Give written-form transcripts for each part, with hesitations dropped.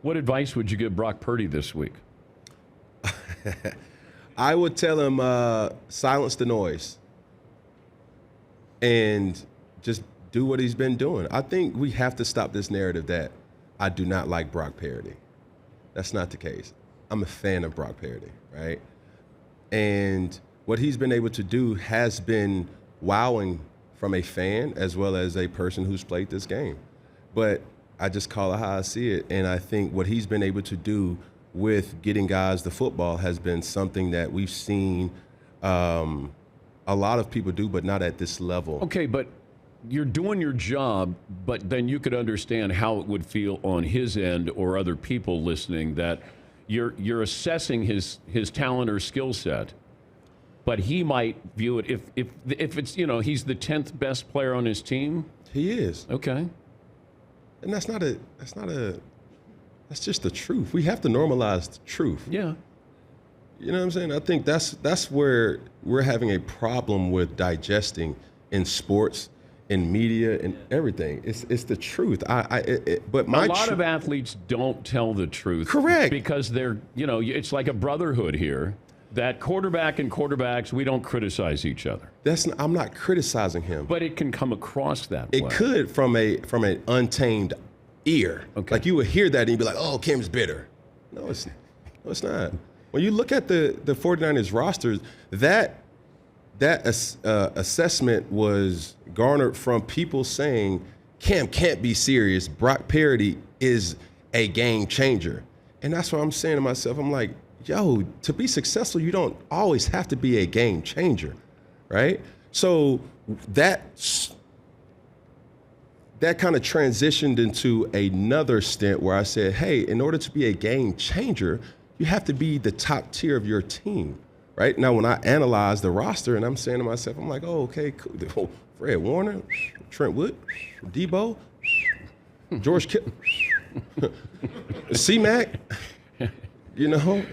What advice would you give Brock Purdy this week? I would tell him silence the noise and just do what he's been doing. I think we have to stop this narrative that I do not like Brock Purdy. That's not the case. I'm a fan of Brock Purdy, right? And what he's been able to do has been wowing from a fan as well as a person who's played this game. But I just call it how I see it. And I think what he's been able to do with getting guys the football has been something that we've seen a lot of people do, but not at this level. Okay, but you're doing your job, but then you could understand how it would feel on his end or other people listening that you're assessing his talent or skill set, but he might view it if it's, you know, he's the 10th best player on his team. He is. Okay. And that's just the truth. We have to normalize the truth. Yeah. You know what I'm saying? I think that's where we're having a problem with digesting in sports, in media, and everything. It's the truth. But a lot of athletes don't tell the truth. Correct. Because they're, you know, it's like a brotherhood here. That quarterback and quarterbacks, we don't criticize each other. I'm not criticizing him. But it can come across that way. It could from an untamed ear. Okay. Like you would hear that and you'd be like, oh, Kim's bitter. No, it's not. When you look at the 49ers rosters, that assessment was garnered from people saying Cam can't be serious. Brock Purdy is a game changer. And that's what I'm saying to myself. I'm like, yo, to be successful, you don't always have to be a game changer, right? So that kind of transitioned into another stint where I said, hey, in order to be a game changer, you have to be the top tier of your team, right? Now, when I analyze the roster and I'm saying to myself, I'm like, oh, okay, cool. Fred Warner, Trent Wood, Debo, George Kittle, C-Mac, you know,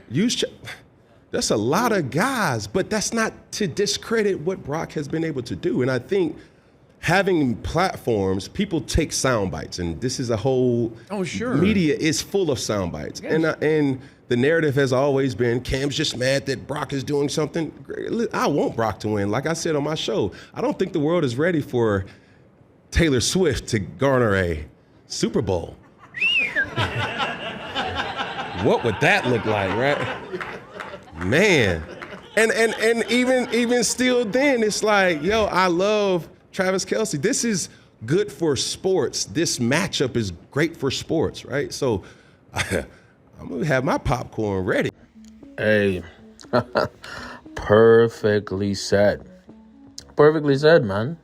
that's a lot of guys, but that's not to discredit what Brock has been able to do. And I think having platforms, people take sound bites, and this is a whole media is full of sound bites. Yes. And the narrative has always been Cam's just mad that Brock is doing something. I want Brock to win. Like I said on my show, I don't think the world is ready for Taylor Swift to garner a Super Bowl. What would that look like, right? Man. And even still then, it's like, yo, I love Travis Kelce. This is good for sports. This matchup is great for sports, right? So I'm going to have my popcorn ready. Hey, perfectly said. Perfectly said, man.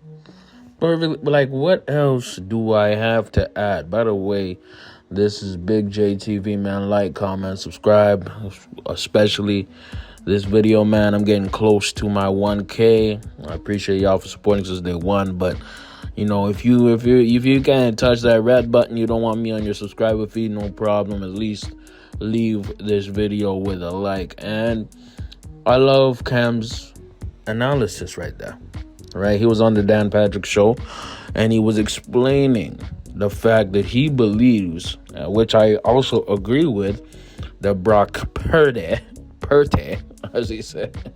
Perfectly. Like, what else do I have to add? By the way, this is Big JTV, man. Like, comment, subscribe, especially this video, man. I'm getting close to my 1K. I appreciate y'all for supporting since day one. But you know, if you can't touch that red button, you don't want me on your subscriber feed, no problem. At least leave this video with a like. And I love Cam's analysis right there. Right, he was on the Dan Patrick show, and he was explaining the fact that he believes, which I also agree with, that Brock Purdy, as he said,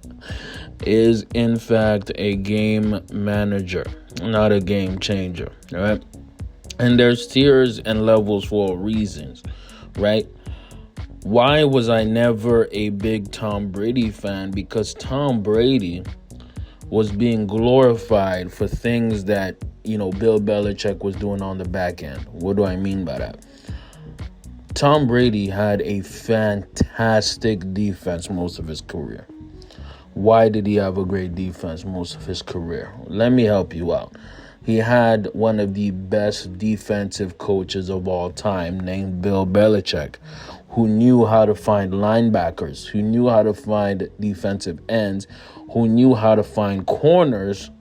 is in fact a game manager, not a game changer, right? And there's tiers and levels for reasons, right? Why was I never a big Tom Brady fan? Because Tom Brady was being glorified for things that, you know, Bill Belichick was doing on the back end. What do I mean by that? Tom Brady had a fantastic defense most of his career. Why did he have a great defense most of his career? Let me help you out. He had one of the best defensive coaches of all time named Bill Belichick, who knew how to find linebackers, who knew how to find defensive ends, who knew how to find corners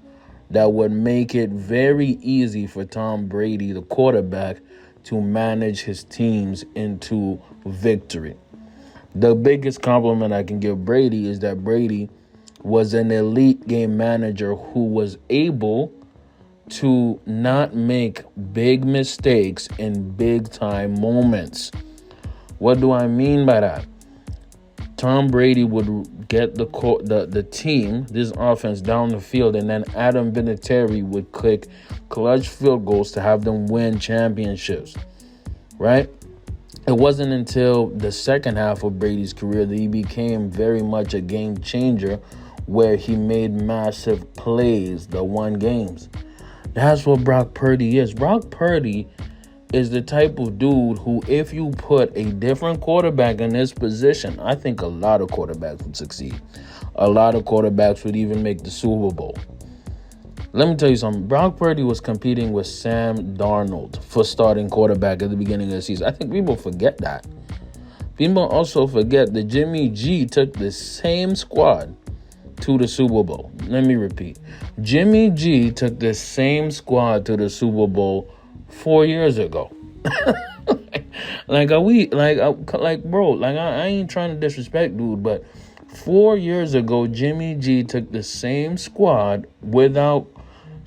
that would make it very easy for Tom Brady, the quarterback, to manage his teams into victory. The biggest compliment I can give Brady is that Brady was an elite game manager who was able to not make big mistakes in big time moments. What do I mean by that? Tom Brady would get the team, this offense, down the field, and then Adam Vinatieri would kick clutch field goals to have them win championships, right? It wasn't until the second half of Brady's career that he became very much a game changer, where he made massive plays that won games. That's what Brock Purdy is. Brock Purdy is the type of dude who, if you put a different quarterback in this position, I think a lot of quarterbacks would succeed. A lot of quarterbacks would even make the Super Bowl. Let me tell you something. Brock Purdy was competing with Sam Darnold for starting quarterback at the beginning of the season. I think people forget that. People also forget that Jimmy G took the same squad to the Super Bowl. Let me repeat. Jimmy G took the same squad to the Super Bowl 4 years ago. I ain't trying to disrespect dude, but 4 years ago, Jimmy G took the same squad without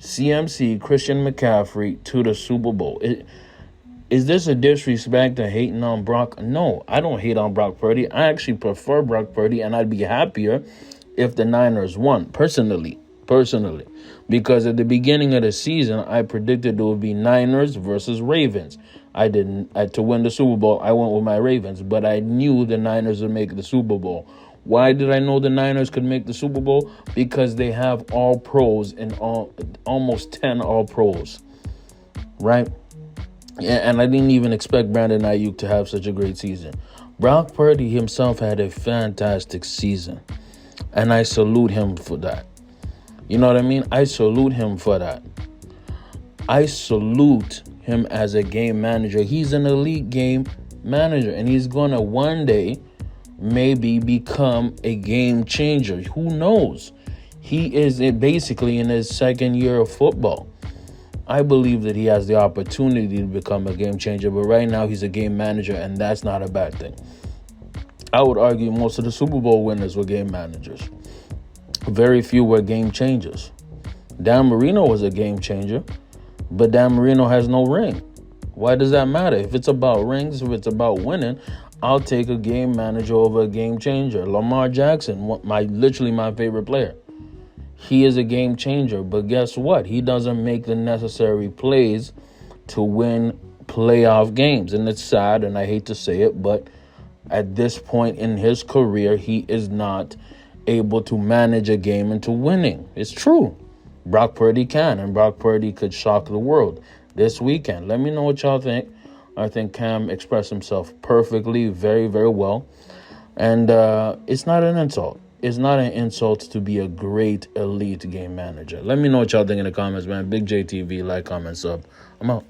CMC, Christian McCaffrey, to the Super Bowl. Is this a disrespect to hating on Brock? No, I don't hate on Brock Purdy. I actually prefer Brock Purdy, and I'd be happier if the Niners won, personally. Because at the beginning of the season, I predicted there would be Niners versus Ravens. To win the Super Bowl, I went with my Ravens, but I knew the Niners would make the Super Bowl. Why did I know the Niners could make the Super Bowl? Because they have all pros and almost 10 all pros, right? And I didn't even expect Brandon Ayuk to have such a great season. Brock Purdy himself had a fantastic season, and I salute him for that. You know what I mean? I salute him for that. I salute him as a game manager. He's an elite game manager, and he's going to one day maybe become a game changer. Who knows? He is basically in his second year of football. I believe that he has the opportunity to become a game changer, but right now he's a game manager, and that's not a bad thing. I would argue most of the Super Bowl winners were game managers. Very few were game changers. Dan Marino was a game changer, but Dan Marino has no ring. Why does that matter? If it's about rings, if it's about winning, I'll take a game manager over a game changer. Lamar Jackson, literally my favorite player. He is a game changer, but guess what? He doesn't make the necessary plays to win playoff games. And it's sad, and I hate to say it, but at this point in his career, he is not able to manage a game into winning. It's true. Brock Purdy can, and Brock Purdy could shock the world this weekend. Let me know what y'all think. I think Cam expressed himself perfectly, very, very well. And it's not an insult. It's not an insult to be a great elite game manager. Let me know what y'all think in the comments, man. Big JTV, like, comment, sub. I'm out.